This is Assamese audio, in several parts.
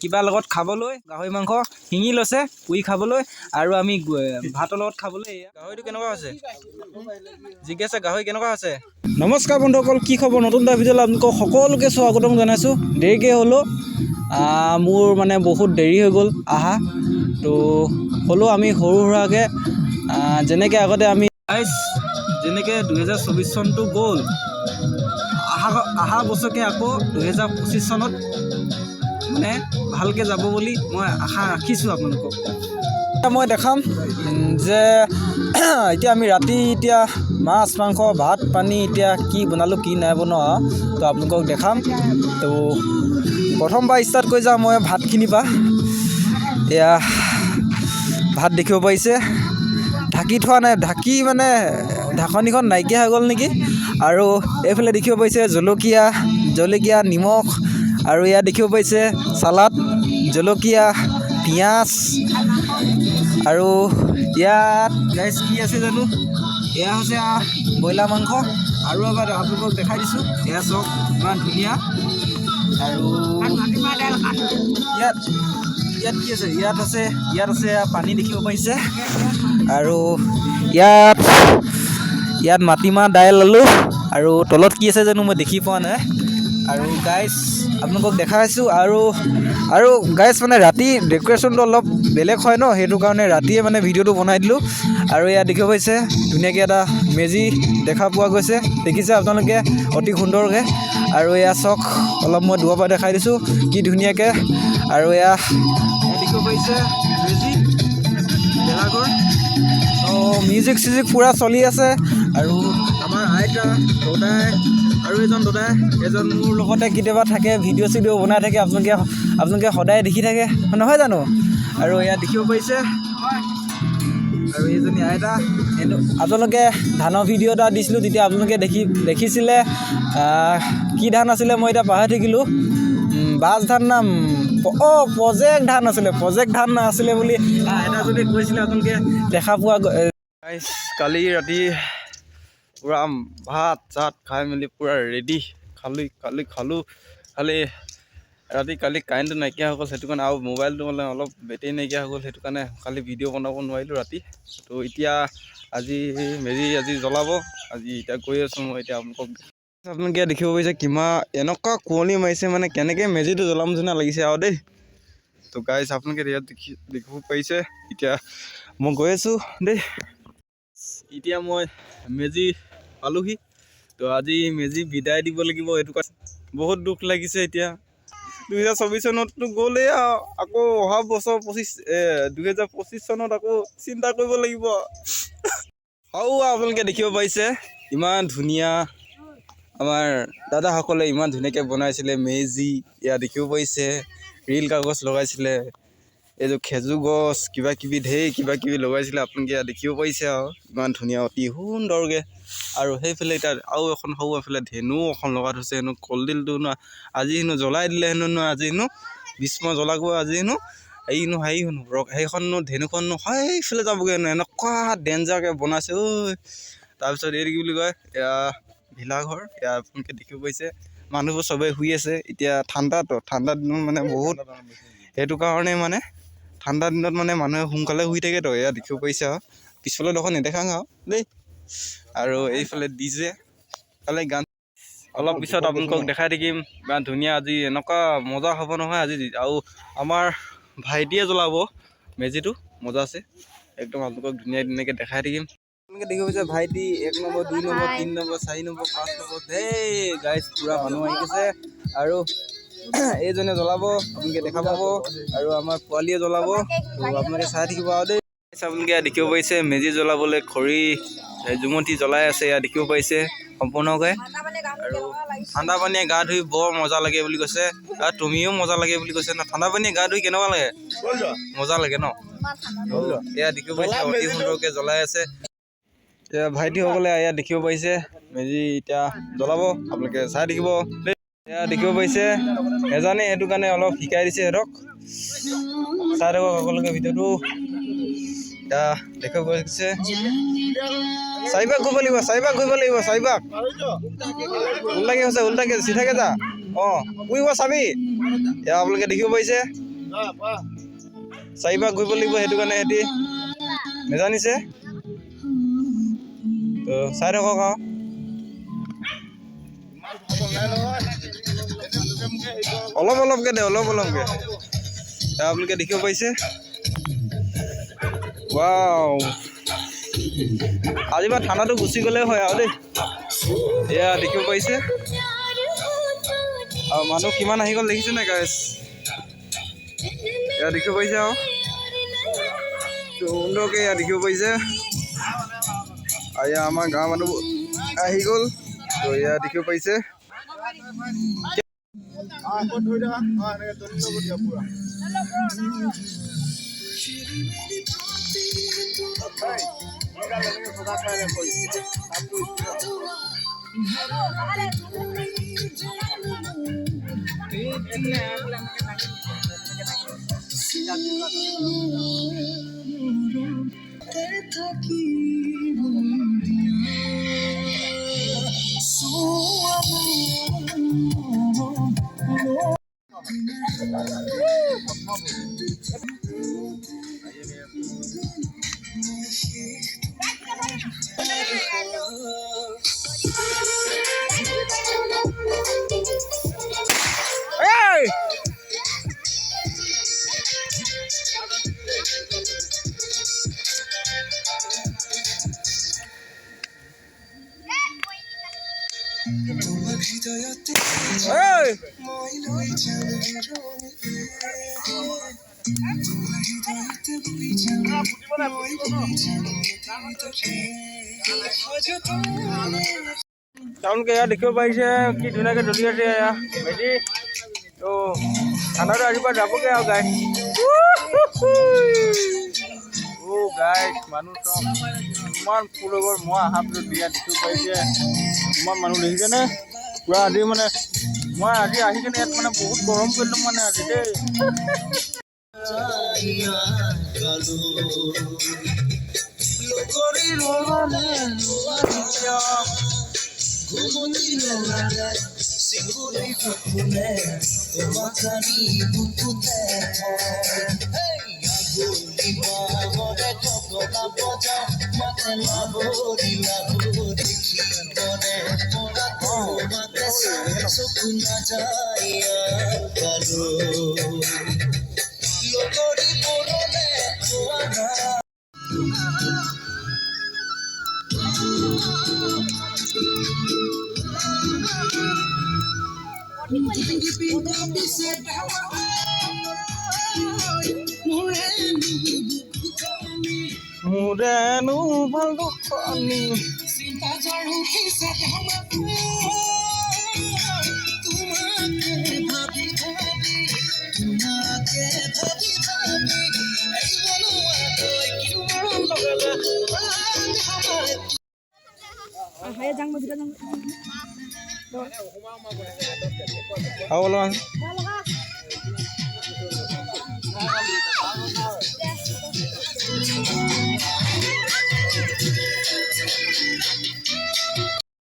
কিবা লগত খাবলৈ গাহৰি মাংস শিঙি লৈছে পুৰি খাবলৈ আৰু আমি ভাতৰ লগত খাবলৈ। গাহৰিটো কেনেকুৱা আছে জিজ্ঞাসা গাহৰি কেনেকুৱা আছে? নমস্কাৰ বন্ধুসকল, কি খবৰ? নতুন এটা ভিডিঅ'লৈ আপোনালোকক সকলোকে স্বাগতম জনাইছোঁ। দেৰিকৈ হ'লেও মোৰ মানে বহুত দেৰি হৈ গ'ল আহা, তো হ'লেও আমি সৰু সুৰাকৈ যেনেকৈ আগতে আমি যেনেকৈ 2024 চনটো গ'ল, অহা বছৰকৈ আকৌ 2025 চনত মানে ভালকৈ যাব বুলি মই আশা ৰাখিছোঁ আপোনালোকক। মই দেখাম যে এতিয়া আমি ৰাতি এতিয়া মাছ মাংস ভাত পানী এতিয়া কি বনালোঁ কি নাই বনোৱা, তো আপোনালোকক দেখাম। তো প্ৰথমবাৰ ষ্টাৰ্ট কৰি যাওঁ মই ভাতখিনিৰ পৰা। এয়া ভাত দেখিব পাৰিছে, ঢাকি থোৱা নাই, ঢাকি মানে ঢাকনিখন নাইকিয়া হৈ গ'ল নেকি। আৰু এইফালে দেখিব পাৰিছে জলকীয়া নিমখ, আৰু ইয়াত দেখিব পাৰিছে চালাড, জলকীয়া, পিঁয়াজ, আৰু ইয়াত গাইছ কি আছে জানো, এয়া হৈছে ব্ৰইলাৰ মাংস। আৰু এবাৰ আপোনালোকক দেখাই দিছোঁ, এয়া চাওক ইমান ধুনীয়া। আৰু ইয়াত কি আছে, ইয়াত আছে পানী দেখিব পাৰিছে। আৰু ইয়াত মাটিমাহ দাইল আলু, আৰু তলত কি আছে জানো মই দেখি পোৱা নাই। আৰু গাইছ আপোনালোকক দেখাইছোঁ। আৰু গাইছ মানে ৰাতি ডেক'ৰেশ্যনটো অলপ বেলেগ হয় ন, সেইটো কাৰণে ৰাতিয়ে মানে ভিডিঅ'টো বনাই দিলোঁ। আৰু ইয়াত দেখিব পাৰিছে ধুনীয়াকৈ এটা মেজি দেখা পোৱা গৈছে, দেখিছে আপোনালোকে অতি সুন্দৰকৈ। আৰু এয়া চাওক, অলপ মই দূৰৰ পৰা দেখাই দিছোঁ কি ধুনীয়াকৈ। আৰু এয়া দেখিব পাৰিছে মেজি ভেলাঘৰ। মিউজিক চিউজিক পূৰা চলি আছে। আৰু আমাৰ আইতা এজন মোৰ লগতে কেতিয়াবা থাকে, ভিডিঅ' চিডিঅ' বনাই থাকে, আপোনালোকে সদায় দেখি থাকে নহয় জানো। আৰু ইয়াত দেখিব পাৰিছে, আৰু এইজনী আইতা। আপোনালোকে ধানৰ ভিডিঅ' এটা দিছিলোঁ, তেতিয়া আপোনালোকে দেখিছিলে কি ধান আছিলে মই এতিয়া পাহৰি থাকিলোঁ, বাছ ধান নাম প্ৰজেক্ট ধান আছিলে বুলি এটা যদি কৈছিলে আপোনালোকে দেখা পোৱা। কালি ৰাতি পূৰা ভাত চাত খাই মেলি পূৰা ৰেডি, খালোঁ। কালি কাৰেণ্টটো নাইকিয়া হৈ গ'ল, সেইটো কাৰণে, আৰু মোবাইলটো মানে অলপ বেটেৰী নাইকিয়া হৈ গ'ল, সেইটো কাৰণে কালি ভিডিঅ' বনাব নোৱাৰিলোঁ ৰাতি। তো এতিয়া আজি জ্বলাব, এতিয়া গৈ আছোঁ মই। এতিয়া আপোনালোকে দেখিব পাৰিছে এনেকুৱা কুঁৱলী মাৰিছে, মানে কেনেকৈ মেজিটো জ্বলাম নিচিনা লাগিছে আৰু দেই। তো গাইছ আপোনালোকে ইয়াত দেখিব পাৰিছে। এতিয়া মই গৈ আছোঁ দেই। এতিয়া মই মেজি পালোহি, তো আজি মেজি বিদায় দিব লাগিব। সেইটো কাৰণে বহুত দুখ লাগিছে। এতিয়া 2024 চনততো গ'লেই, আকৌ অহা বছৰ 2025 চনত আকৌ চিন্তা কৰিব লাগিব। আৰু আপোনালোকে দেখিব পাৰিছে ইমান ধুনীয়া, আমাৰ দাদাসকলে ইমান ধুনীয়াকৈ বনাইছিলে মেজি। ইয়াত দেখিব পাৰিছে ৰীল কাগজ লগাইছিলে, এইযোৰ খেজুৰ গছ ঢেৰ কিবা কিবি লগাইছিলে। আপোনালোকে ইয়াত দেখিব পাৰিছে আৰু ইমান ধুনীয়া অতি সুন্দৰকৈ। আৰু সেইফালে এতিয়া আৰু এখন সৰু এফালে ধেনু এখন লগাই থৈছে হেনো, কলডিলটো আজি হেনো জ্বলাই দিলে হেনো, আজি হেনো ভীষ্ম জ্বলাব আজি হেনো। সেইখন ধেনুখন সেইফালে যাবগৈ হেনো, এনেকুৱা ডেঞ্জাৰকৈ বনাইছে ঐ। তাৰপিছত এইটো কি বুলি কয়, এয়া ভেলাঘৰ। এয়া আপোনালোকে দেখিব পাৰিছে মানুহবোৰ চবেই শুই আছে। এতিয়া ঠাণ্ডা দিনত মানে বহুত, সেইটো কাৰণে মানে ঠাণ্ডা দিনত মানে মানুহে সোনকালে শুই থাকেতো। এয়া দেখিব পাৰিছে আৰু পিছফালে দেখোন নেদেখাং আৰু দেই। আৰু এইফালে ডিজে ফালে গান, অলপ পিছত আপোনালোকক দেখাই থাকিম। ইমান ধুনীয়া আজি এনেকুৱা মজা হ'ব নহয় আজি। আৰু আমাৰ ভাইটিয়ে জ্বলাব মেজিটো, মজা আছে একদম। আপোনালোকক ধুনীয়াকৈ দেখাই থাকিম। আপোনালোকে দেখিব পাৰিছে ভাইটি 1 নম্বৰ 2 নম্বৰ 3 নম্বৰ 4 নম্বৰ 5 নম্বৰ, হেই গাইছ পূৰা মানুহ আহি গৈছে। আৰু এইজনে জ্বলাব, আপোনালোকে দেখা পাব। আৰু আমাৰ পোৱালীয়ে জ্বলাব, তো আপোনালোকে চাই থাকিব আৰু দেই। আপোনালোকে দেখিব পাৰিছে মেজি জ্বলাবলৈ খৰি জুমুঠি জ্বলাই আছে, ইয়াত দেখিব পাৰিছে সম্পূৰ্ণকৈ। আৰু ঠাণ্ডা পানীয়ে গা ধুই বৰ মজা লাগে বুলি কৈছে, আৰু তুমিও মজা লাগে বুলি কৈছে ন। ঠাণ্ডা পানীয়ে গা ধুই কেনেকুৱা লাগে? মজা লাগে ন। এয়া দেখিব পাৰিছে অতি সুন্দৰকৈ জ্বলাই আছে। এতিয়া ভাইটিসকলে ইয়াত দেখিব পাৰিছে মেজি এতিয়া জ্বলাব, আপোনালোকে চাই থাকিব দেই। এয়া দেখিব পাৰিছে এজনে, সেইটো কাৰণে অলপ শিকাই দিছে সিহঁতক, চাই থাকক সকলোকে ভিডিঅ'টো। এতিয়া দেখিব পাৰিছে চাৰিবাগ ঘূৰিব লাগিব, উল্টাকে চিধাকে যা। অঁ পুহিব চাবি এয়া আপোনালোকে দেখিব পাৰিছে চাৰিবাৰ ঘূৰিব লাগিব সেইটো কাৰণে সিহঁতি নেজানিছে তো চাই থাকক আৰু অলপ অলপকৈ দে অলপ অলপকৈ আপোনালোকে দেখিব পাৰিছে ৱাও আজি বাৰু ঠাণ্ডাটো গুচি গ'লে হয় আৰু দেই এয়া দেখিব পাৰিছে আৰু মানুহ কিমান আহি গ'ল দেখিছে নাই গাইছ এয়া দেখিব পাৰিছে আৰু সুন্দৰকৈ এয়া দেখিব পাৰিছে আৰু এয়া আমাৰ গাঁৱৰ মানুহ আহি গ'ল তো এয়া দেখিব পাৰিছে তেওঁলোকে এয়া দেখিব পাৰিছে কি ধুনীয়াকৈ জ্বলি আছে এয়া মেজি তো ঠাণ্ডাটো আজিৰ পৰা যাবগৈ আৰু গাই গাই মানুহ চব ইমান ফুল হৈ গ'ল মই অহাৰ পিছত বিয়া দেখিব পাৰিছে ইমান মানুহ দেখিছেনে পুৰা আজি মানে মই আজি আহি কিনে ইয়াত মানে বহুত গৰম কৰিলোঁ মানে আজি দেই Mudanu balukani cinta jauh kisah hamaku tumake bhabi bhabi ai bolu atoi kiman lagala hai jang mo jang Halo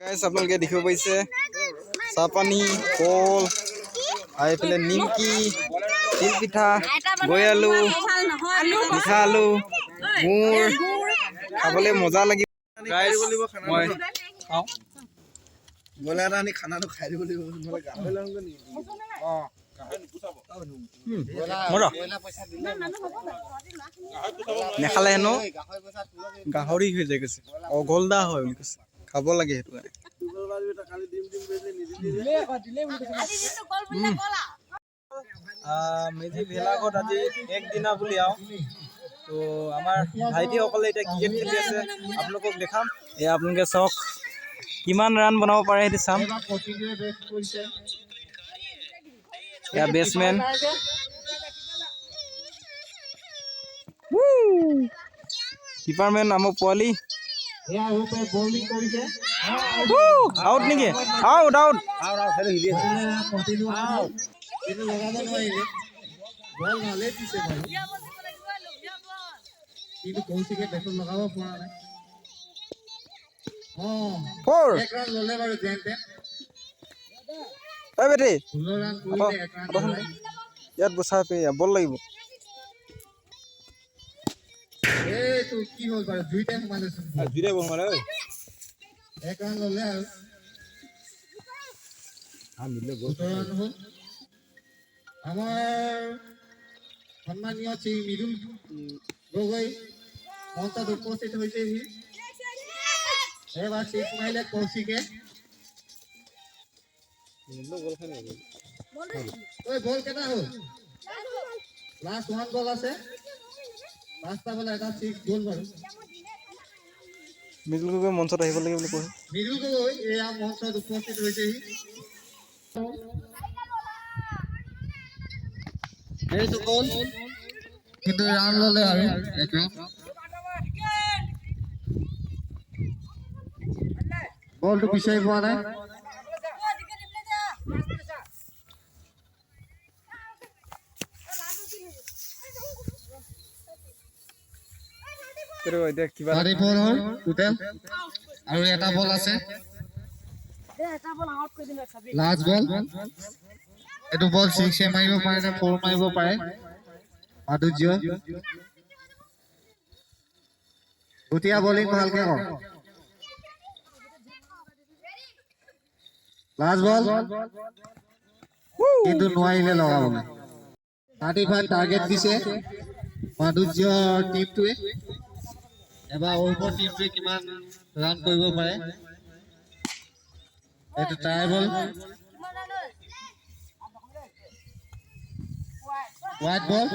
guys আপোনালোকে দেখিব পাৰিছে চাপানি কল আৰু এইফালে নিমকি তিল পিঠা গৈ আলু মিঠা আলু গুৰ খাবলৈ মজা লাগিব গাইছ মই খাওঁ বলে এটা আনি খানাটো খাই দিব লাগিব নহ'লে গাহৰি লওঁগৈ নেকি অঁ নেখালে হেনো গাহৰি হৈ যায় কৈছে অগলদা হয় বুলি কৈছে খাব লাগে সেইটো মেজি ভেলাঘৰত আজি একদিনা বুলি আৰু তো আমাৰ ভাইটিসকলে এতিয়া ক্ৰিকেট খেলি আছে আপোনালোকক দেখাম এয়া আপোনালোকে চাওক কিমান ৰান বনাব পাৰে সেইটো চাম এয়া বেটছমেন কিপাৰমেন আমাৰ পোৱালি আউট নেকি আউট আউট এই বেটি ইয়াত বচা বল লাগিব আমাৰ সন্মানীয় শ্ৰী মৃদুল গগৈ মঞ্চত উপস্থিত হৈছেহি এবাৰ ছিক্স মাৰিলে কৌশিকে বল কেইটা হ'ল লাষ্ট 1 বল আছে 5টা বল এটা 6 গ'ল বাৰু মৃদুল গগৈ মঞ্চত আহিব লাগে বুলি কয় মৃদুল গগৈ এয়া মঞ্চত উপস্থিত হৈছেহি এইটো গ'ল কিন্তু ৰান ল'লে আৰু এইটো বলটো বিচাৰি পোৱা নাই আৰু এটা বল আছে লাষ্ট বল এইটো বল 6 মাৰিব পাৰে নে 4 মাৰিব পাৰে মাধুৰ্য গুটিয়া বলিং ভালকে কৰ লাষ্ট বল কিন্তু নোৱাৰিলে লগাবলৈ 35 টাৰ্গেট দিছে মাধুৰ্য টিমটোৱে এবাৰ ওপৰ টিমটোৱে কিমান ৰান কৰিব পাৰে এইটো ট্ৰাই বল হোৱাইট বল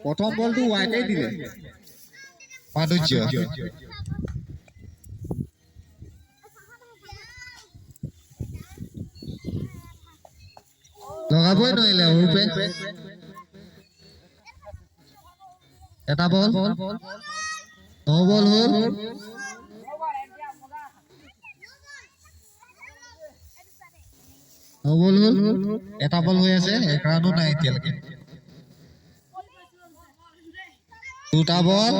প্ৰথম বলটো হোৱাইটে দিলে মাধুৰ্য লগাবই নোৱাৰিলে অৰূপে এটা বল নো বল হ'ল নো বল হ'ল এটা বল হৈ আছে এক ৰানো নাই এতিয়ালৈকে দুটা বল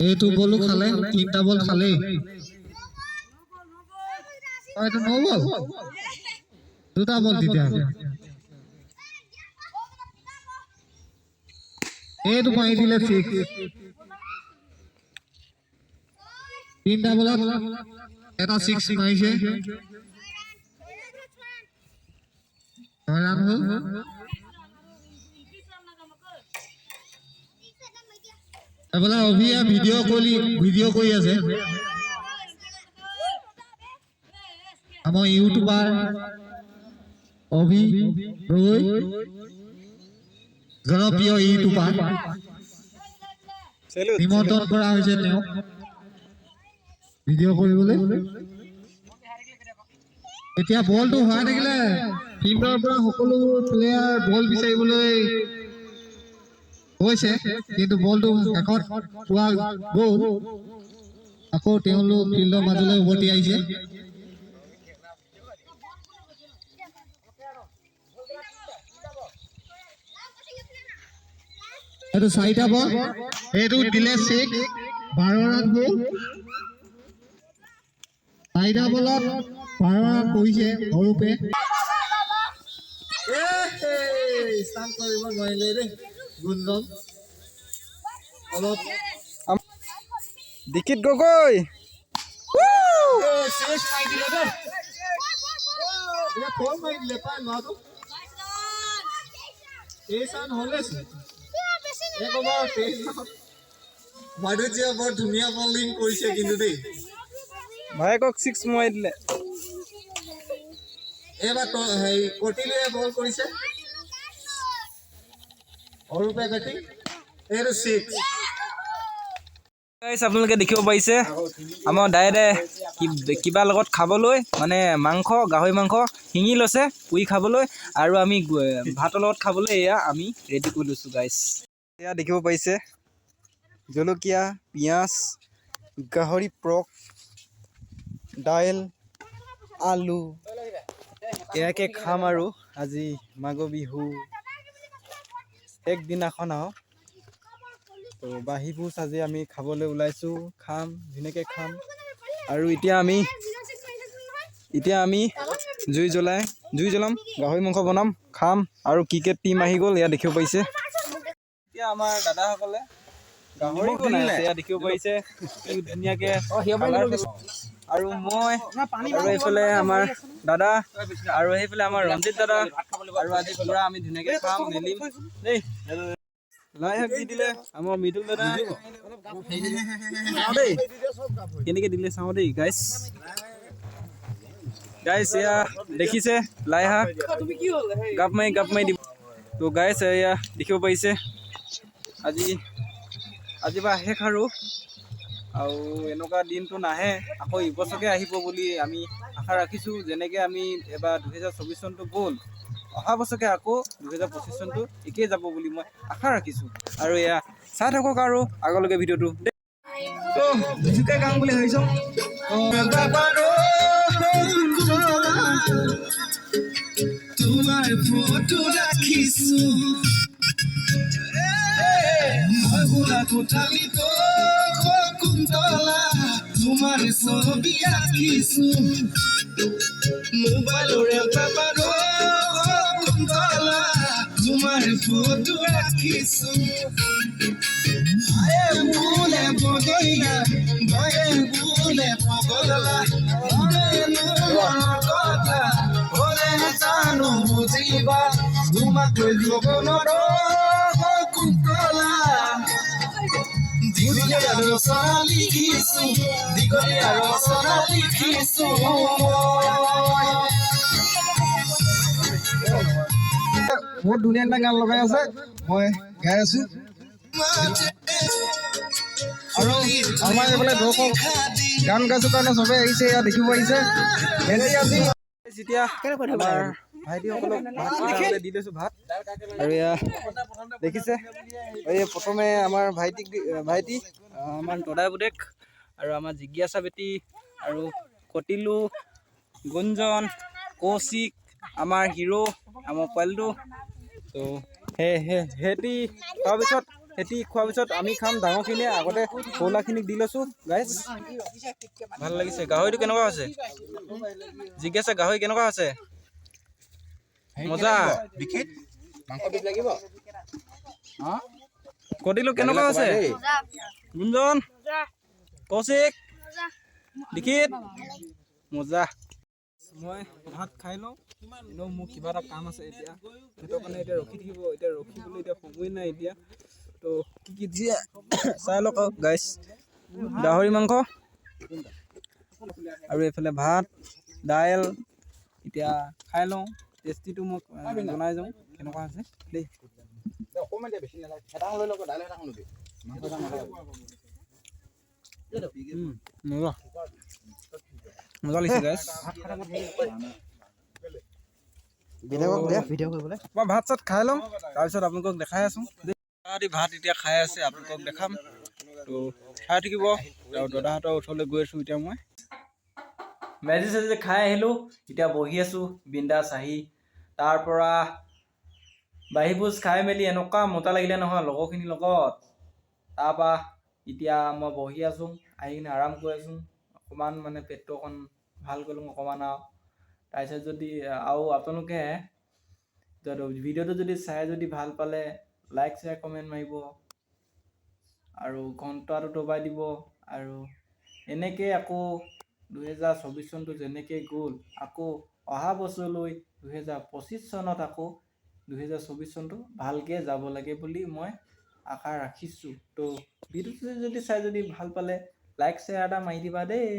এইটো বলো খালে তিনটা বল খালে এইটো নো বল দুটা বল তেতিয়া এইটো মাৰি দিলে 6 তিনটা বলত এটা 6 মাৰিছে ৰান হ'ল এবেলা অভিয়া ভিডিঅ' কৰি আছে আমাৰ ইউটিউবাৰ অভি গগৈ জনপ্ৰিয় ইউটিউবাৰ নিমন্ত্ৰণ কৰা হৈছে তেওঁক ভিডিঅ' কৰিবলৈ এতিয়া বলটো হোৱা থাকিলে ফিল্ডৰ পৰা সকলো প্লেয়াৰ বল বিচাৰিবলৈ হৈছে কিন্তু বলটো শেষত পোৱা গ'ল আকৌ তেওঁলোক ফিল্ডৰ মাজলৈ উভতি আহিছে এইটো 4টা বল এইটো দিলে 6 12 ৰান গ'ল 4টা বলত 12 ৰান কৰিছে অৰূপে স্থান কৰিব নোৱাৰিলে দেই গুঞ্জন অলপ দীক্ষিত গগৈ শেষ মাৰি দিলে দেই এটা ফল মাৰি দিলে পাই ল'ৰাটো 23 ৰান হ'লেছে মাধুৰ্য বৰ ধুনীয়া বলিং কৰিছে কিন্তু দেই ভায়েকক 6 মাৰি দিলে এবাৰ হেৰি কটিলে বল কৰিছে অৰূপে বেটিং এইটো 6 গাইছ আপোনালোকে দেখিব পাৰিছে আমাৰ দাইৰে কিবা লগত খাবলৈ মানে মাংস গাহৰি মাংস শিঙি লৈছে পুৰি খাবলৈ আৰু আমি ভাতৰ লগত খাবলৈ এয়া আমি ৰেডি কৰি লৈছোঁ গাইছ এয়া দেখিব পাৰিছে জলকীয়া পিঁয়াজ গাহৰি পৰ্ক দাইল আলু এয়াকে খাম আৰু আজি মাঘ বিহু একদিনাখন আৰু তো বাঁহী ভোজ আজি আমি খাবলৈ ওলাইছোঁ খাম ধুনীয়াকৈ খাম আৰু এতিয়া আমি জুই জ্বলাম, গাহৰি মাংস বনাম, খাম। আৰু ক্ৰিকেট টিম আহি গ'ল, এয়া দেখিব পাৰিছে। এতিয়া আমাৰ দাদাসকলে গাহৰি বনাইছে, এয়া দেখিব পাৰিছে কি ধুনীয়াকে। আৰু মই আৰু এইফালে আমাৰ দাদা আৰু সেইফালে আমাৰ ৰঞ্জিত দাদা আৰু আজি পুৰা আমি ধুনীয়াকে খাম মেলিম দেই। লাই শাক দি দিলে আমাৰ মৃদুল দাদা দেই, কেনেকে দিলে চাওঁ দেই গাইছ। এয়া দেখিছে লাই শাক গাপ মাৰি দিব। তো গাইছ এয়া দেখিব পাৰিছে আজি বা শেষ আৰু এনেকুৱা দিনটো নাহে, আকৌ ইবছৰকে আহিব বুলি আমি আশা ৰাখিছোঁ। যেনেকৈ আমি এবাৰ 2024 চনটো গ'ল, অহা বছৰকে আকৌ 2025 চনটো একেই যাব বুলি মই আশা ৰাখিছোঁ। আৰু এয়া চাই থাকক আৰু আগলৈকে ভিডিঅ'টো জোকে গাম বুলি ভাবিছোঁ। তোমাৰ ফটো ৰাখিছোঁ কোঠালিতো কুন্তলা, তোমাৰ ছবি আঁকিছোঁ মোবাইলৰে পাপাৰো কুন্তলা, তোমাৰ ফটো ৰাখিছোঁ। বোলে বগৈয়া বোলে পগলা কথা হ'লে জানো বুজিবা, তোমাক ল'ব নোৱাৰো কুন্তলা। দীঘলীয়া ৰচনা লিখিছোঁ বহুত ধুনীয়া ধুনীয়া গান লগাই আছে, মই গাই আছো। আৰু আমাৰ এইফালে দৰ্শক গান গাইছো কাৰণে চবে আহিছে, এয়া দেখিব আহিছে। এতিয়া আমাৰ ভাইটিসকলক ভাত দি লৈছো ভাত। আৰু এয়া দেখিছে এই প্ৰথমে আমাৰ ভাইটি আমাৰ দদাই বুদেক আৰু আমাৰ জিজ্ঞাসা বেটি আৰু কটিলু, গুঞ্জন, কৌশিক, আমাৰ হিৰো, আমাৰ পোৱালিটো। তো সেহেঁতি খোৱাৰ পিছত আমি খাম ডাঙৰখিনিয়ে। আগতে সৰুলাখিনিক দি লৈছোঁ গাইজ। ভাল লাগিছে। গাহৰিটো কেনেকুৱা আছে জিজ্ঞাসা? গাহৰি কেনেকুৱা আছে? মজা। কটিলু কেনেকুৱা আছে? গুঞ্জন, কৌশিক, দীক্ষিত মজা। মই ভাত খাই লওঁ, কিন্তু মোৰ কিবা এটা কাম আছে এতিয়া, সেইটো কাৰণে এতিয়া ৰখিবলৈ এতিয়া সময় নাই এতিয়া। তো কি দিয়ে চাই লওক আৰু গাইছ। গাহৰি মাংস আৰু এইফালে ভাত দাইল, এতিয়া খাই লওঁ। টেষ্টিটো মই জনাই যাওঁ কেনেকুৱা আছে দেই। মজা লাগিছে গাইছ। মই ভাত চাত খাই লওঁ, তাৰপিছত আপোনালোকক দেখাই আছোঁ। ভাত এতিয়া খাই আছে, আপোনালোকক দেখাম। তো খাই থাকিব। আৰু দাদাহঁতৰ ওচৰলৈ গৈ আছোঁ এতিয়া মই। মেজি চেজি খাই আহিলোঁ, এতিয়া বহি আছোঁ বিন্দাছ আহি। তাৰপৰা বাঁহী ভোজ খাই মেলি এনেকুৱা মজা লাগিলে নহয় লগৰখিনিৰ লগত। তাৰপৰা এতিয়া মই বহি আছোঁ, আহি কিনে আৰাম কৰি আছোঁ অকণমান, মানে পেটটো অকণ ভাল কৰিলোঁ অকণমান। আৰু তাৰপিছত যদি আৰু আপোনালোকে ভিডিঅ'টো যদি চাই যদি ভাল পালে লাইক শ্বেয়াৰ কমেণ্ট মাৰিব আৰু ঘণ্টাটো দবাই দিব। আৰু এনেকৈ আকৌ 2024 চনটো যেনেকৈ গ'ল, আকৌ অহা বছৰলৈ 2025 চনত আকৌ 2024 চনটো ভালকৈ যাব লাগে বুলি মই আশা ৰাখিছোঁ। তো ভিডিঅ'টো যদি চাই যদি ভাল পালে লাইক শ্বেয়াৰ এটা মাৰি দিবা দেই।